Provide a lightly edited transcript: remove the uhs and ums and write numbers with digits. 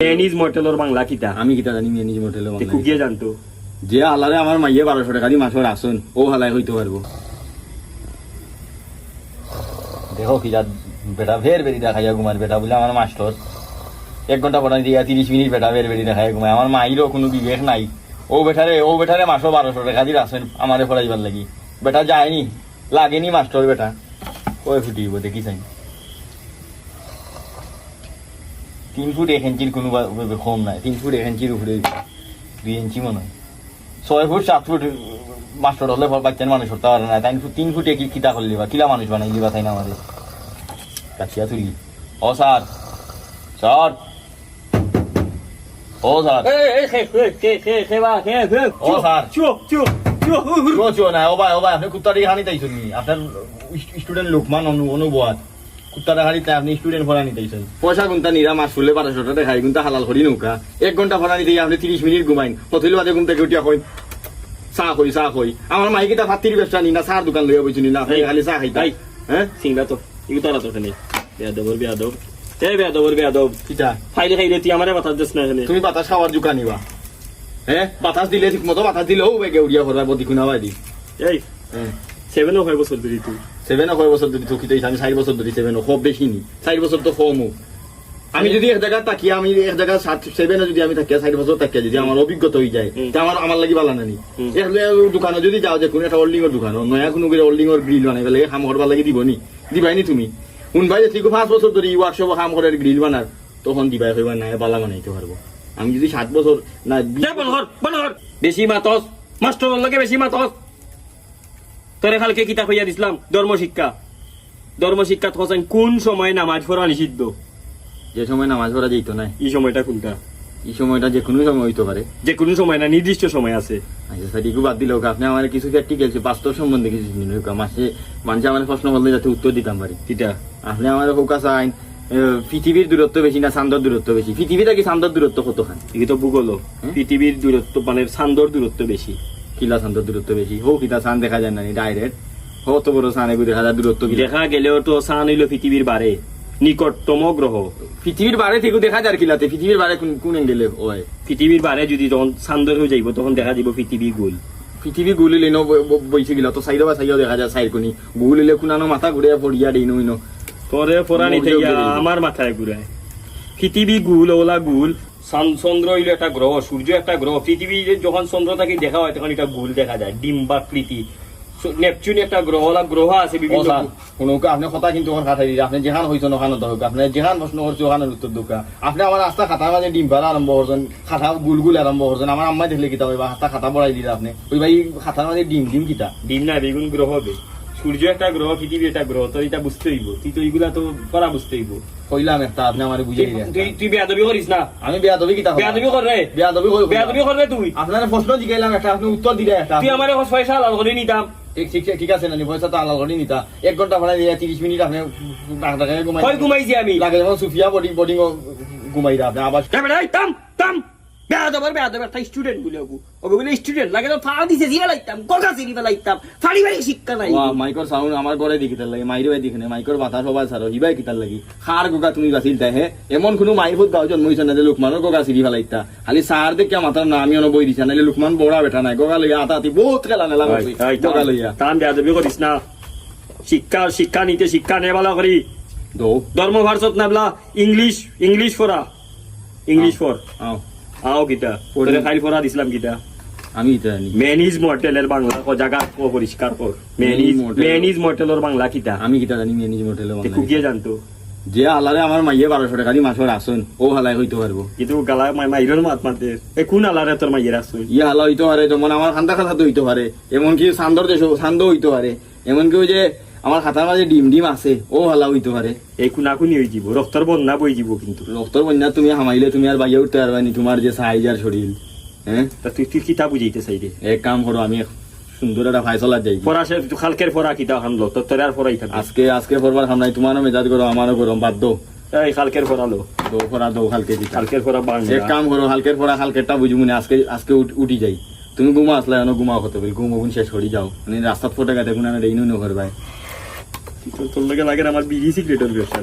মেনিজ মর্টেলর বাংলা কিতা আমি কিতা জানি মেনিজ মর্টেলর বাংলা কুকিয়ে জানতো যে আলারে আমার মাইয়ে 1200 টাকা দিয়ে মাসের আসন ও হালাই হইতে পারবো। দেখো কি যা বেটা ফের বেরি দেখাইয়া ঘুমার বেটা বলে আমার মাস্টার 1 ঘন্টা পড়াই দিয়া 30 মিনিট বেটা ফের বেরি দেখাইয়া ঘুমায়। আমার মাইরও কোনো বিবেক নাই। ও বেটারে মাসও 1200 টাকা দিয়ে আসেন আমারে পড়াইবার লাগি। বেটা যায়নি লাগেনি মাস্টার বেটা ওই ফুটিব দেখি চাই 3 ফুট 1 ইঞ্চির কোনো কম নাই। 3 ফুট 1 ইঞ্চির উপরে 2 ইঞ্চি মনে হয়। 6 ফুট 7 ফুট মাস্টার হলে বাচ্চার মানুষ হতে পারে না। তাই 3 ফুটে কি কিতা করলি বা কিলা মানুষ বানাই দিবা তাই না আমাদের কাছিয়া তুলি। ও স্যার স্যার ও স্যার ও স্যার চো না ও ভাই আপনি কুত্তাটি হানি তাইছেন নি? আপনার স্টুডেন্ট লোকমান অনুবাদ কুত্তাটা হানি তাই আপনি স্টুডেন্ট ভরা নিতেছেন। পয়সা গুনতা নিরা মাস ফুললে 1200 টাকা খাই গুনতা হালাল করি নৌকা 1 ঘন্টা ভরা নিতে আপনি 30 মিনিট ঘুমাইন হতিল বাজে ঘুম থেকে উঠিয়া কই চা কই আমার মাইকে তা ফাত্তির ব্যবসা নি না চার দোকান লইয়া বইছি নি না খালি চা খাইতাই। হ্যাঁ সিংলা তো ইগু তারা তো নেই বেয়াদব এই বেয়াদব কিটা ফাইলে খাইলে তুই আমারে বাতাস দিস না এখানে। তুমি বাতাস খাওয়ার দোকান নিবা? হ্যাঁ বাতাস দিলে ঠিক মতো বাতাস দিলেও বেগে উড়িয়া ভরবা বদি খুনা বাই দি। এই 7 হয় বছর ধরে তুই 7 হয় বছর ধরে তুই কিতাই আমি 4 বছর ধরে 7 খুব বেশি নি 4 বছর তো কমও। আমি যদি এক জায়গা তাকিয়া আমি এক জায়গা 7 যদি আমি থাকিয়া 4 বছর তাকিয়া যদি আমার অভিজ্ঞতা হয়ে যায় তা আমার লাগি ভালো নানি। দোকানে যদি যাও যে কোনো একটা হোল্ডিং এর দোকান নয়া কোনো হোল্ডিং এর গ্রিল বানাই ফেলে কাম করবার লাগি দিবনি দিবাইনি তুমি শুনবাই যে ঠিক 5 বছর ধরে ওয়ার্কশপ কাম করে গ্রিল বানার তখন দিবাই হইবা না বালা বানাইতে পারবো। আমি যদি 7 বছর না বেশি মাতস মাস্টার লাগে বেশি মাতস তোরে কালকে কিতাব হইয়া দিছিলাম ধর্মশিক্ষা খোঁজেন কোন সময় নামাজ পড়া নিষিদ্ধ? যে সময় নামাজ পড়া যেত না এই সময়টা কোনটা? এই সময়টা যে কোনো সময় হইতে পারে। যে কোনো সময় না নির্দিষ্ট সময় আছে। আচ্ছা স্যার এগুলো বাদ দিল আপনি আমার কিছু প্র্যাকটিক্যাল বাস্তব সম্বন্ধে কিছু মাসে মানুষ আমার প্রশ্ন বললে যাতে উত্তর দিতাম পারি। কিটা আপনি আমার ফোকাস আইন পৃথিবীর দূরত্ব বেশি না চান্দর দূরত্ব বেশি? পৃথিবীটা কি চান্দর দূরত্ব কতখান? এগুলো তো ভূগোল। পৃথিবীর দূরত্ব মানে চান্দর দূরত্ব বেশি। কিলা চান্দর দূরত্ব বেশি? হোক কিতা চান দেখা যায় না ডাইরেক্ট কত বড় চান এগুলো দেখা যায় দূরত্ব দেখা গেলেও তো চান হইলো পৃথিবীর বারে নিকটতম গ্রহ। পৃথিবীর বারে থেকে দেখা যায় কিলাতে পৃথিবীর বারে কোন এঙ্গেলে হয়? পৃথিবীর বারে যদি যখন চান্দর হয়ে যাইব তখন দেখা যাব পৃথিবী গোল। পৃথিবী গোল হইলে বইছে গেল তো সাইড বা সাইডও দেখা যায় সাইড কোনি গোল হইলে কোনানো মাথা ঘুরে পড়িয়া দিই নইনো তোরে পরানি থাইয়া আমার মাথায় ঘুরায়। পৃথিবী গোল ওলা গোল চন্দ্র হইলো একটা গ্রহ সূর্য একটা গ্রহ। পৃথিবী যখন চন্দ্র তাকে দেখা হয় তখন এটা গোল দেখা যায় ডিম্বাকৃতি। নেপচুন একটা গ্রহ আছে বিভিন্ন আপনি কথা কিন্তু খাতাই দিলে আপনি যেখান হয়েছেন ওখানে হোক আপনি যেখান প্রশ্ন করছে ওখানের উত্তর দোকা আপনি আমার রাস্তা খাতার মাঝে ডিম পাড়া আরম্ভ করছেন খাতা গুল আরম্ভ করছেন আমার আম্মাই দেখলে কিতা হইবা হাতা খাতা বড়াই দিলে আপনি ওই ভাই খাতার মাঝে ডিম কিতা ডিম না বেগুন গ্রহ হবে। সূর্য একটা গ্রহ পৃথিবী একটা গ্রহ তো এটা বুঝতে হইব তুই তো এইগুলা তো করা বুঝতে হইব। কইলাম একটা আপনি আমার বুঝিয়ে দিলেন। তুই বেয়াদবি করিস না। আমি বেয়াদবি কিতা বেয়াদবি কর রে বেয়াদবি কর রে তুই আপনার প্রশ্ন জিগাইলাম একটা আপনি উত্তর দিলে একটা তুই আমার পয়সা লাল করে নিতাম ঠিক আছে না পয়সা তো আলাদা করে নিতা 1 ঘন্টা ভাড়া দিয়ে 30 মিনিট আপনি ঘুমাইছি আমি লাগে যেমন সুফিয়া বোর্ডিং ঘুমাই আপনি আবার একটা স্টুডেন্ট বলে স্টুডেন্ট লাগে তো ফাড়া দিছে জিরা লাইতাম কোকা সিরিবা লাইতাম পারিবারিক শিক্ষা নাই। মাইকর সাউন্ড আমার ঘরে দিকিতার লাগে মাইরে ভাই দিখনে মাইকর বাতা সবাই সারো হিবাই কিতার লাগি খার গোগা তুমি গাছিল তাই হে এমন কোনো মাইফুত গাও জন্ম হইছ না যে লোকমানের গোগা সিরি ফেলাইতা খালি সার দেখে মাথার না আমি অন বই দিছ না লোকমান বড়া বেটা নাই গোগা লইয়া আতাতি বহুত খেলা নেলা গোগা লইয়া তান বেয়াদবি করিস না। শিক্ষা নিতে শিক্ষা নে ভালো করি দো ধর্ম ভার্সত নাবলা ইংলিশ ফরা ইংলিশ ফর আও কিতা তোরে ফাইল ফরা দিছিলাম কিতা আমি এটা জানি মেনিজ মর্টেলের বাংলা জায়গা পরিষ্কার কর। মেনিজ মর্টেলের বাংলা কিতা আমি কিতা জানি মেনিজ মর্টেলের বাংলা কুকিয়ে জানতো যে আলারে আমার মাইয়ে 1200 টাকা দিয়ে মাসের আসন ও হালাই হইতে পারবো কিন্তু গালা মাইরের মাত মারতে এ কোন আলারে তোর মাইয়ের আসন ইয়া হালা হইতে পারে যেমন আমার খান্দা খাতা তো হইতে পারে এমনকি সান্দর দেশ সান্দ হইতে পারে এমনকি ওই যে আমার খাতার মাঝে ডিম আছে ও হালা হইতে পারে এই কুনাকুনি হয়ে যাব রক্তর বন্যা বই যাব কিন্তু রক্তর বন্যা তুমি হামাইলে তুমি আর বাইরে উঠতে পারবানি তোমার যে সাইজ আর শরীর। হ্যাঁ তা তুই কিতা বুঝাইতে চাইলে এক কাম করো আমি সুন্দর একটা ফাইসলা যাই পড়াশে খালকের পড়া কিতা হানলো তো তোর আর পড়াই থাকে আজকে পড়বার খামনাই তোমারও মেজাজ করো আমারও করো বাধ্য এই খালকের পড়ালো দো খালকের পড়া বাংলা এক কাম করো খালকেরটা বুঝবো না আজকে উঠি যাই তুমি ঘুমা আসলে ঘুমা হতে বল ঘুম শেষ করি যাও মানে রাস্তা ফোটে গেতে কোনো রেইনু ন করবাই তোর লাগে আমার বিড়ি সিগারেটের ব্যবসা